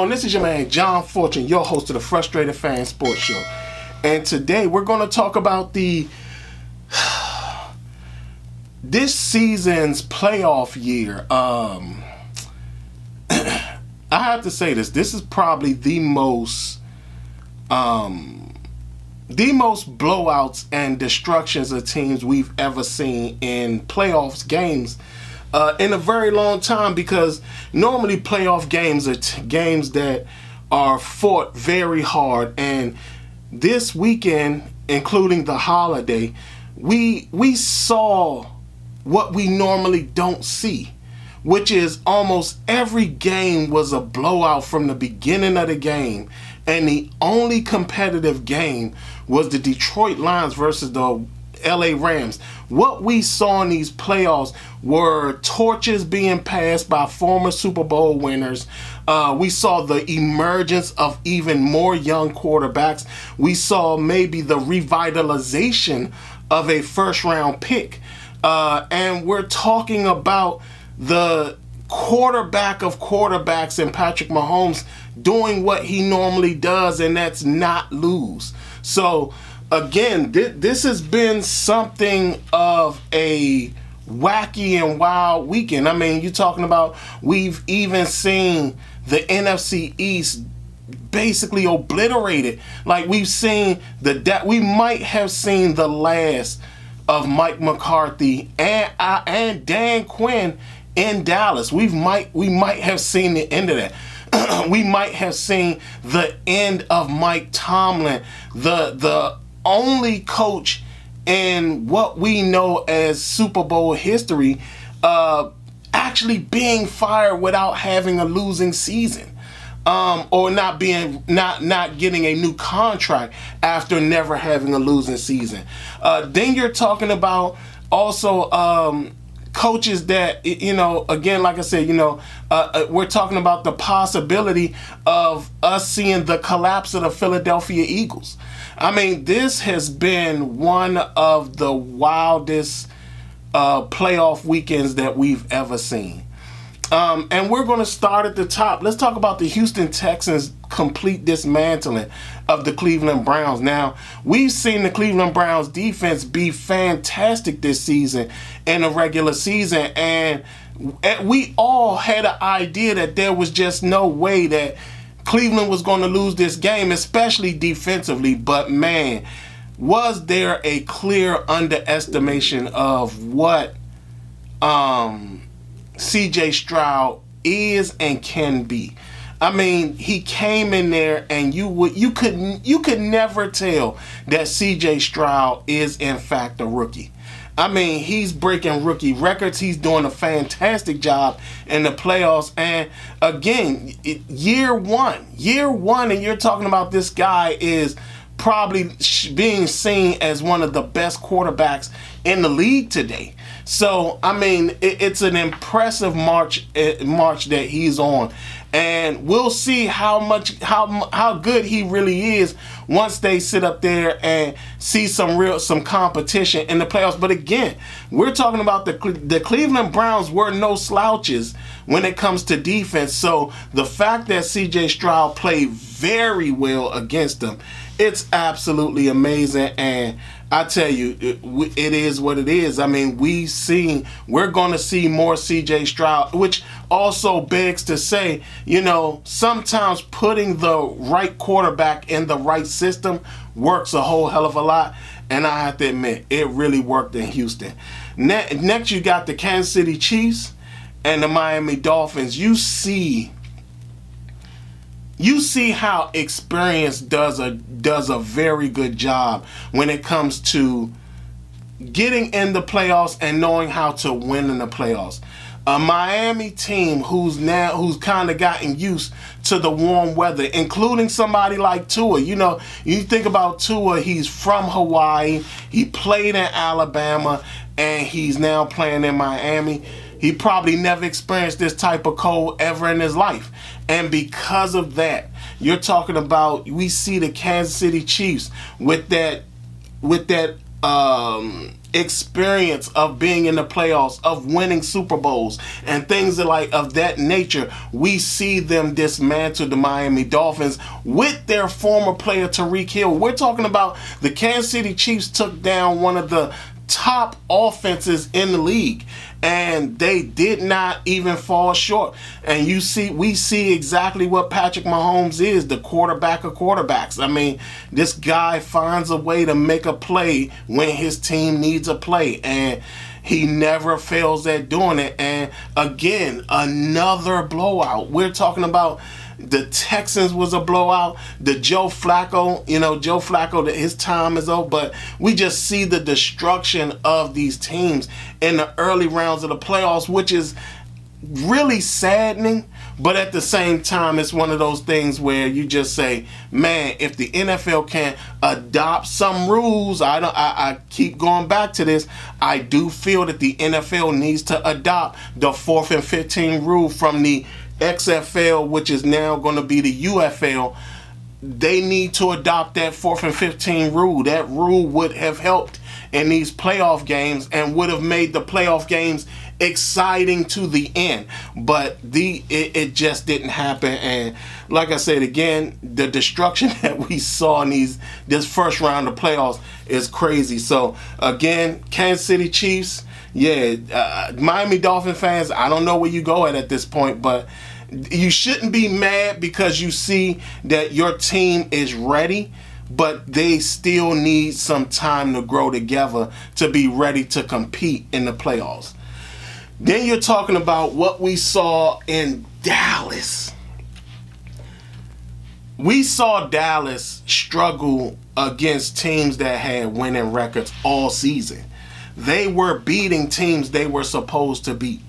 This is your man John Fortune, your host of the Frustrated Fan Sports Show, and today we're going to talk about this season's playoff year. I have to say this is probably the most blowouts and destructions of teams we've ever seen in playoffs games in a very long time, because normally playoff games are games that are fought very hard, and this weekend, including the holiday, we saw what we normally don't see, which is almost every game was a blowout from the beginning of the game, and the only competitive game was the Detroit Lions versus the LA Rams. What we saw in these playoffs were torches being passed by former Super Bowl winners. We saw the emergence of even more young quarterbacks. We saw maybe the revitalization of a first-round pick. And we're talking about the quarterback of quarterbacks in Patrick Mahomes doing what he normally does, and that's not lose. So again, this has been something of a wacky and wild weekend. I mean, you're talking about, we've even seen the NFC East basically obliterated. Like, we've seen we might have seen the last of Mike McCarthy and Dan Quinn in Dallas. We might have seen the end of that. We might have seen the end of Mike Tomlin, the only coach in what we know as Super Bowl history actually being fired without having a losing season, or not getting a new contract after never having a losing season. Then you're talking about also coaches that, again, like I said, we're talking about the possibility of us seeing the collapse of the Philadelphia Eagles. I mean, this has been one of the wildest playoff weekends that we've ever seen. And we're going to start at the top. Let's talk about the Houston Texans' complete dismantling of the Cleveland Browns. Now, we've seen the Cleveland Browns defense be fantastic this season in the regular season, and we all had an idea that there was just no way that Cleveland was going to lose this game, especially defensively. But man, was there a clear underestimation of what CJ Stroud is and can be. I mean, he came in there and you could never tell that CJ Stroud is in fact a rookie. I mean, he's breaking rookie records. He's doing a fantastic job in the playoffs. And again, year one, and you're talking about this guy is probably being seen as one of the best quarterbacks in the league today. So, I mean, it's an impressive march that he's on. And we'll see how good he really is once they sit up there and see some competition in the playoffs. But again, we're talking about the Cleveland Browns were no slouches when it comes to defense. So the fact that CJ Stroud played very well against them, it's absolutely amazing. And I tell you, it is what it is. I mean, we're going to see more CJ Stroud, which also begs to say, sometimes putting the right quarterback in the right system works a whole hell of a lot. And I have to admit, it really worked in Houston. Next, you got the Kansas City Chiefs and the Miami Dolphins. You see how experience does a very good job when it comes to getting in the playoffs and knowing how to win in the playoffs. A Miami team who's kind of gotten used to the warm weather, including somebody like Tua. You know, you think about Tua, he's from Hawaii, he played in Alabama, and he's now playing in Miami. He probably never experienced this type of cold ever in his life. And because of that, you're talking about, we see the Kansas City Chiefs with that experience of being in the playoffs, of winning Super Bowls and things of that nature. We see them dismantle the Miami Dolphins with their former player Tyreek Hill. We're talking about the Kansas City Chiefs took down one of the top offenses in the league, and they did not even fall short. And we see exactly what Patrick Mahomes is, the quarterback of quarterbacks. I mean, this guy finds a way to make a play when his team needs a play, and he never fails at doing it. And again, another blowout. We're talking about the Texans was a blowout. The Joe Flacco, his time is over. But we just see the destruction of these teams in the early rounds of the playoffs, which is really saddening. But at the same time, it's one of those things where you just say, man, if the NFL can adopt some rules, I keep going back to this. I do feel that the NFL needs to adopt the 4th and 15 rule from the XFL, which is now going to be the UFL. They need to adopt that 4th and 15 rule. That rule would have helped in these playoff games and would have made the playoff games exciting to the end. But it just didn't happen. And like I said again, the destruction that we saw in this first round of playoffs is crazy. So again, Kansas City Chiefs, Miami Dolphin fans, I don't know where you go at this point, but you shouldn't be mad because you see that your team is ready, but they still need some time to grow together to be ready to compete in the playoffs. Then you're talking about what we saw in Dallas. We saw Dallas struggle against teams that had winning records all season. They were beating teams they were supposed to beat.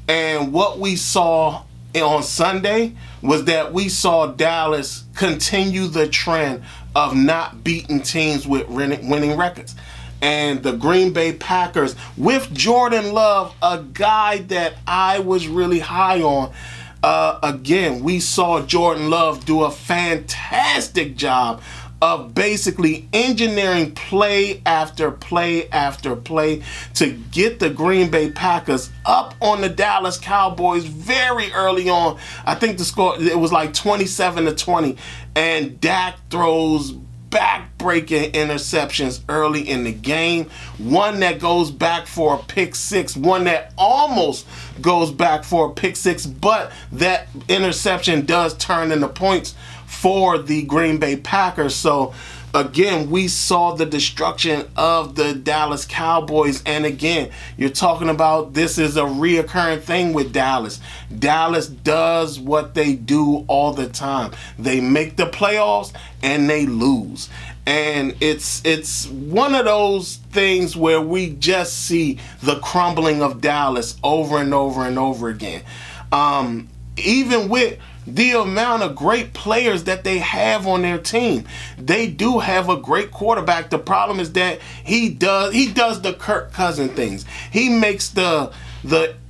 And what we saw on Sunday was that we saw Dallas continue the trend of not beating teams with winning records. And the Green Bay Packers, with Jordan Love, a guy that I was really high on, again, we saw Jordan Love do a fantastic job of basically engineering play after play after play to get the Green Bay Packers up on the Dallas Cowboys very early on. I think the score, it was like 27-20, and Dak throws back-breaking interceptions early in the game. One that goes back for a pick six, one that almost goes back for a pick six, but that interception does turn into points for the Green Bay Packers. So again, we saw the destruction of the Dallas Cowboys. And again, you're talking about this is a reoccurring thing with Dallas. Dallas does what they do all the time. They make the playoffs and they lose. And it's one of those things where we just see the crumbling of Dallas over and over and over again. Even with the amount of great players that they have on their team, they do have a great quarterback. The problem is that he does the Kirk Cousins things. He makes the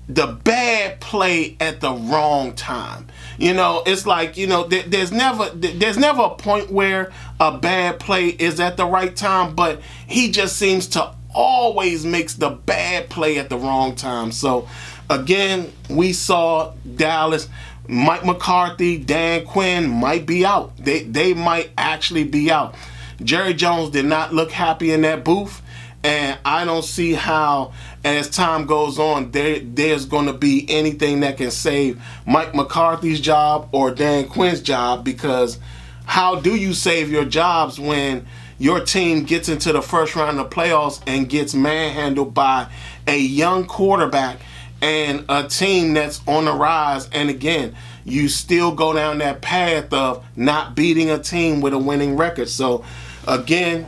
bad play at the wrong time. It's like, there's never a point where a bad play is at the right time, but he just seems to always makes the bad play at the wrong time. So again, we saw Dallas. Mike McCarthy, Dan Quinn might be out. They might actually be out. Jerry Jones did not look happy in that booth, and I don't see how, as time goes on, there's going to be anything that can save Mike McCarthy's job or Dan Quinn's job, because how do you save your jobs when your team gets into the first round of playoffs and gets manhandled by a young quarterback and a team that's on the rise? And again, you still go down that path of not beating a team with a winning record. So again,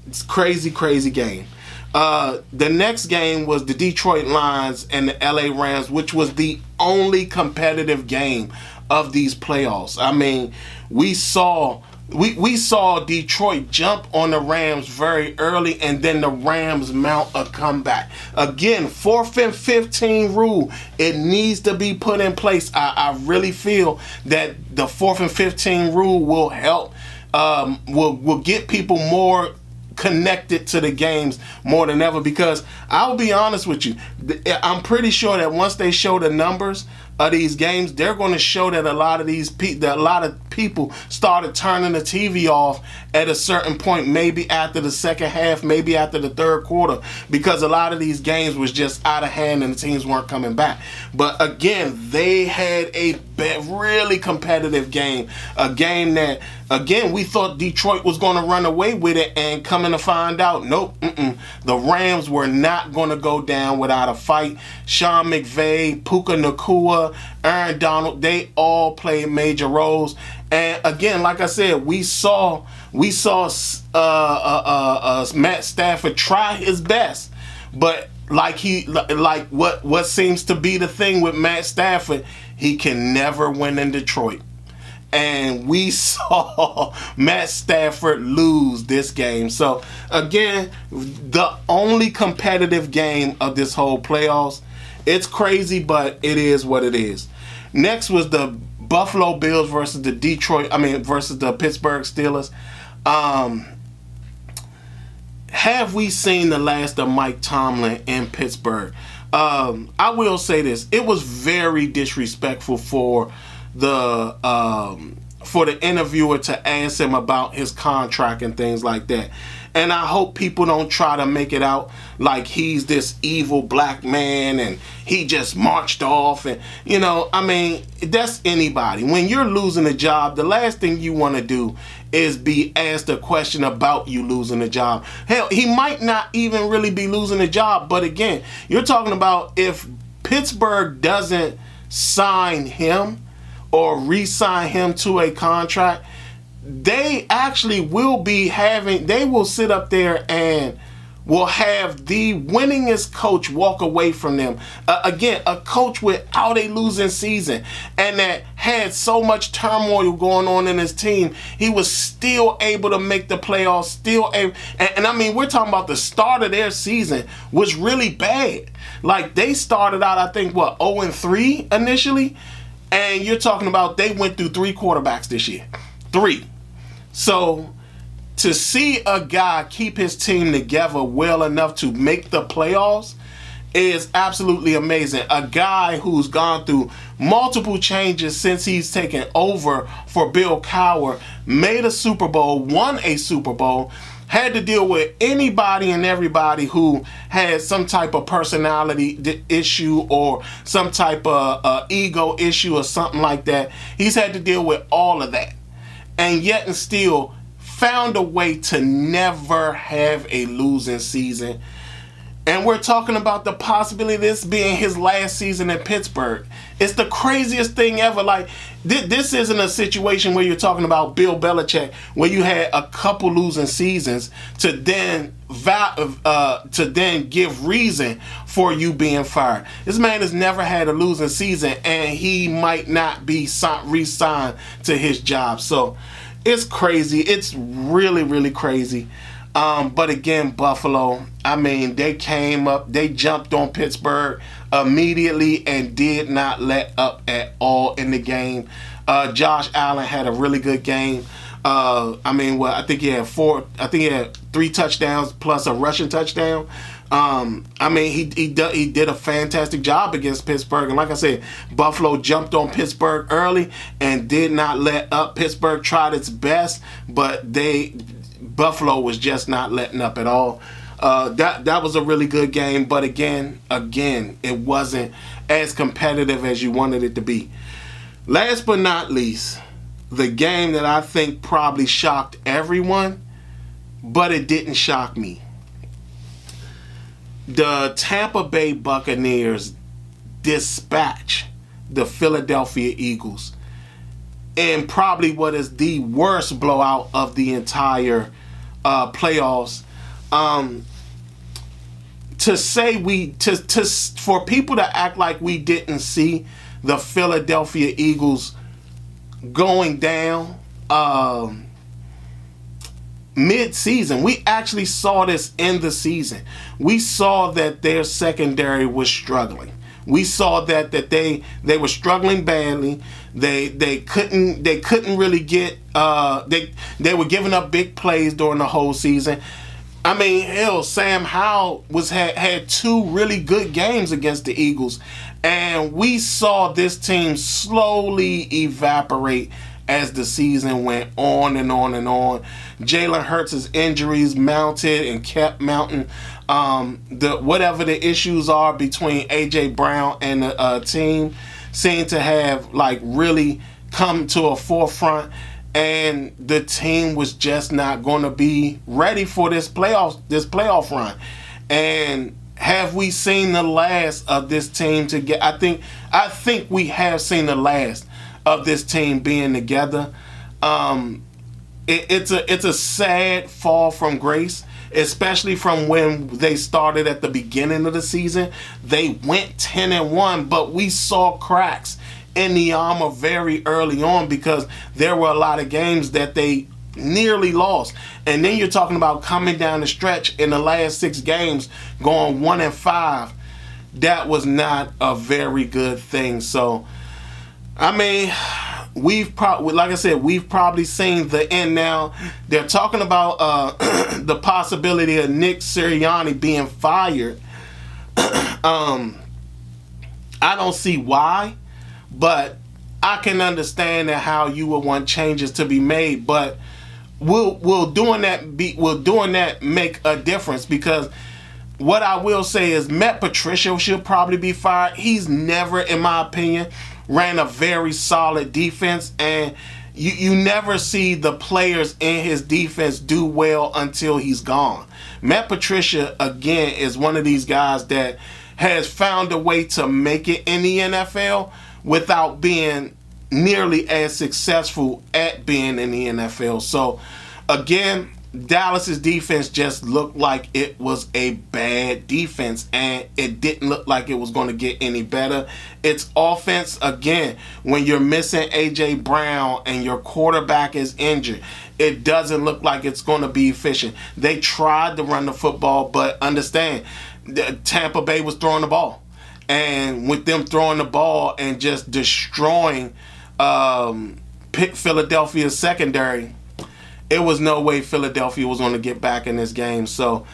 it's crazy game. The next game was the Detroit Lions and the LA Rams, which was the only competitive game of these playoffs. I mean, we saw Detroit jump on the Rams very early, and then the Rams mount a comeback. Again, 4th and 15 rule, it needs to be put in place. I really feel that the 4th and 15 rule will help, will get people more connected to the games more than ever, because I'll be honest with you, I'm pretty sure that once they show the numbers of these games, they're going to show that a lot of people started turning the TV off at a certain point, maybe after the second half, maybe after the third quarter, because a lot of these games was just out of hand and the teams weren't coming back. But again, they had a really competitive game, a game that, again, we thought Detroit was going to run away with it, and coming to find out, nope, the Rams were not going to go down without a fight. Sean McVay, Puka Nacua, Aaron Donald, they all played major roles. And again, like I said, we saw Matt Stafford try his best, but like what seems to be the thing with Matt Stafford, he can never win in Detroit. And we saw Matt Stafford lose this game. So again, the only competitive game of this whole playoffs. It's crazy, but it is what it is. Next was the Buffalo Bills versus the Pittsburgh Steelers. Have we seen the last of Mike Tomlin in Pittsburgh? I will say this: it was very disrespectful for the interviewer to ask him about his contract and things like that. And I hope people don't try to make it out like he's this evil black man and he just marched off. And, I mean, that's anybody. When you're losing a job, the last thing you want to do is be asked a question about you losing a job. Hell, he might not even really be losing a job. But again, you're talking about if Pittsburgh doesn't sign him or re-sign him to a contract, they actually will sit up there and will have the winningest coach walk away from them. Again, a coach without a losing season and that had so much turmoil going on in his team, he was still able to make the playoffs, and I mean, we're talking about the start of their season was really bad. Like, they started out, I think, 0-3 initially, and you're talking about they went through 3 quarterbacks this year. 3. So to see a guy keep his team together well enough to make the playoffs is absolutely amazing. A guy who's gone through multiple changes since he's taken over for Bill Cowher, made a Super Bowl, won a Super Bowl, had to deal with anybody and everybody who had some type of personality issue or some type of ego issue or something like that. He's had to deal with all of that. And yet and still found a way to never have a losing season. And we're talking about the possibility of this being his last season in Pittsburgh. It's the craziest thing ever. Like, this isn't a situation where you're talking about Bill Belichick, where you had a couple losing seasons to then give reason for you being fired. This man has never had a losing season, and he might not be re-signed to his job. So it's crazy. It's really, really crazy. But again, Buffalo, I mean, they came up, they jumped on Pittsburgh immediately and did not let up at all in the game. Josh Allen had a really good game. I think he had 3 touchdowns plus a rushing touchdown. He did a fantastic job against Pittsburgh. And like I said, Buffalo jumped on Pittsburgh early and did not let up. Pittsburgh tried its best, but Buffalo was just not letting up at all. That was a really good game, but again, it wasn't as competitive as you wanted it to be. Last but not least, the game that I think probably shocked everyone, but it didn't shock me. The Tampa Bay Buccaneers dispatch the Philadelphia Eagles in probably what is the worst blowout of the entire playoffs. to say for people to act like we didn't see the Philadelphia Eagles going down mid-season. We actually saw this in the season. We saw that their secondary was struggling. We saw that they were struggling badly. They couldn't really get they were giving up big plays during the whole season. I mean, hell, Sam Howell had two really good games against the Eagles, and we saw this team slowly evaporate as the season went on and on and on. Jalen Hurts' injuries mounted and kept mounting. Whatever the issues are between A.J. Brown and the team seem to have like really come to a forefront, and the team was just not going to be ready for this playoff run. And have we seen the last of this team I think we have seen the last of this team being together. It's a sad fall from grace, especially from when they started at the beginning of the season. They went 10-1, but we saw cracks in the armor very early on because there were a lot of games that they nearly lost. And then you're talking about coming down the stretch in the last 6 games, going 1-5. That was not a very good thing. So, I mean, we've probably seen the end now. They're talking about the possibility of Nick Sirianni being fired. I don't see why, but I can understand how you would want changes to be made. But will doing that make a difference? Because what I will say is Matt Patricia should probably be fired. He's never, in my opinion, ran a very solid defense, and you never see the players in his defense do well until he's gone. Matt Patricia, again, is one of these guys that has found a way to make it in the NFL without being nearly as successful at being in the NFL. So, again, Dallas's defense just looked like it was a bad defense, and it didn't look like it was going to get any better. Its offense, again, when you're missing A.J. Brown and your quarterback is injured, it doesn't look like it's going to be efficient. They tried to run the football, but understand, Tampa Bay was throwing the ball. And with them throwing the ball and just destroying Philadelphia's secondary, it was no way Philadelphia was going to get back in this game. So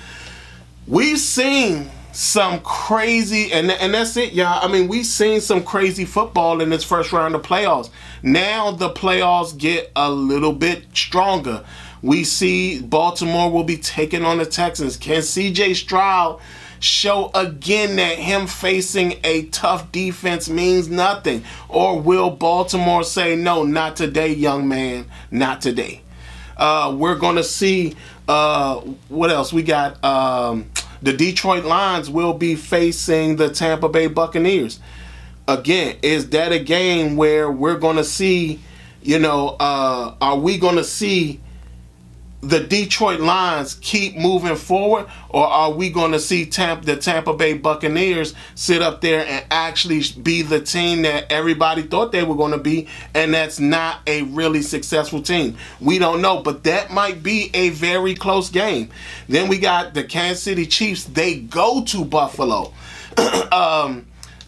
we've seen some crazy, and that's it, y'all. I mean, we've seen some crazy football in this first round of playoffs. Now the playoffs get a little bit stronger. We see Baltimore will be taking on the Texans. Can C.J. Stroud show again that him facing a tough defense means nothing? Or will Baltimore say, no, not today, young man, not today? We're going to see what else we got. The Detroit Lions will be facing the Tampa Bay Buccaneers. Again, is that a game where we're going to see, are we going to see the Detroit Lions keep moving forward, or are we going to see the Tampa Bay Buccaneers sit up there and actually be the team that everybody thought they were going to be, and that's not a really successful team? We don't know, but that might be a very close game. Then we got the Kansas City Chiefs. They go to Buffalo.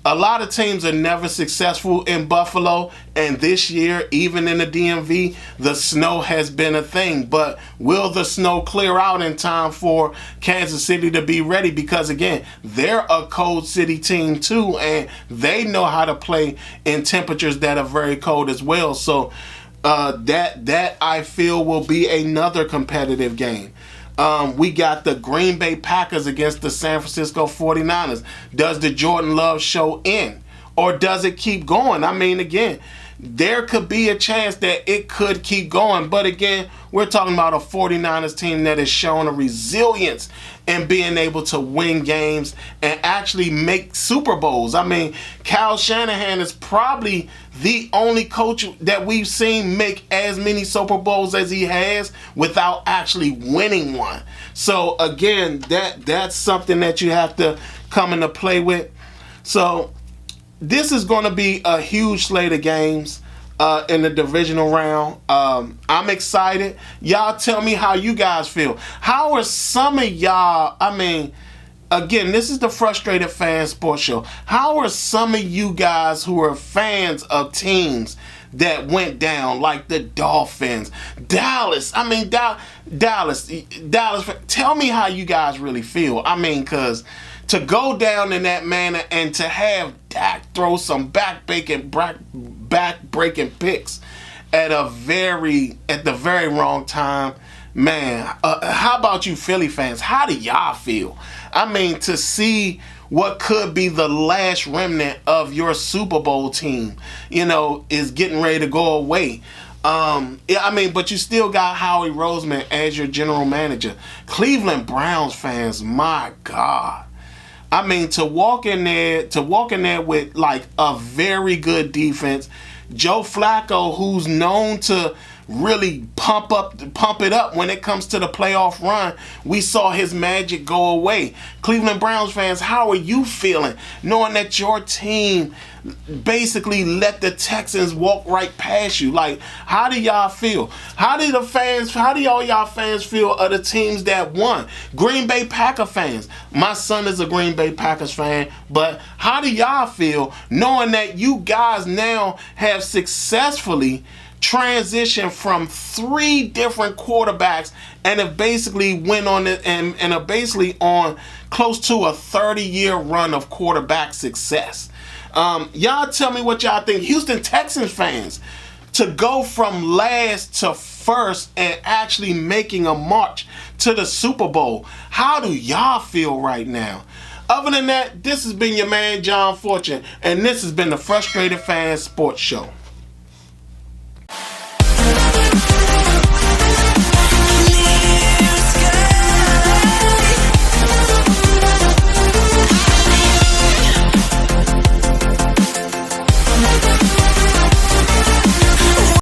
A lot of teams are never successful in Buffalo, and this year, even in the DMV, the snow has been a thing. But will the snow clear out in time for Kansas City to be ready? Because, again, they're a cold city team too, and they know how to play in temperatures that are very cold as well. So that I feel will be another competitive game. We got the Green Bay Packers against the San Francisco 49ers. Does the Jordan Love show end, or does it keep going? I mean, again, there could be a chance that it could keep going. But again, we're talking about a 49ers team that has shown a resilience in being able to win games and actually make Super Bowls. I mean, Kyle Shanahan is probably the only coach that we've seen make as many Super Bowls as he has without actually winning one. So again, that's something that you have to come into play with. So this is going to be a huge slate of games in the divisional round. I'm excited. Y'all tell me how you guys feel. How are some of y'all, I mean, again, this is the Frustrated Fan Sports Show. How are some of you guys who are fans of teams that went down, like the Dolphins, Dallas? I mean, Dallas. Tell me how you guys really feel. I mean, because to go down in that manner and to have Dak throw some back-breaking picks at the very wrong time, man. How about you Philly fans? How do y'all feel? I mean, to see what could be the last remnant of your Super Bowl team, is getting ready to go away. I mean, but you still got Howie Roseman as your general manager. Cleveland Browns fans, my God. I mean, to walk in there with like a very good defense, Joe Flacco, who's known to really pump it up when it comes to the playoff run, we saw his magic go away. Cleveland Browns fans, how are you feeling knowing that your team basically let the Texans walk right past you? Like, how do y'all feel? How do all y'all fans feel of the teams that won? Green Bay Packer fans. My son is a Green Bay Packers fan, but how do y'all feel knowing that you guys now have successfully transitioned from 3 different quarterbacks and have basically went on it and are basically on close to a 30-year run of quarterback success? Y'all tell me what y'all think. Houston Texans fans, to go from last to first and actually making a march to the Super Bowl, how do y'all feel right now? Other than that, this has been your man John Fortune, and this has been the Frustrated Fan Sports Show.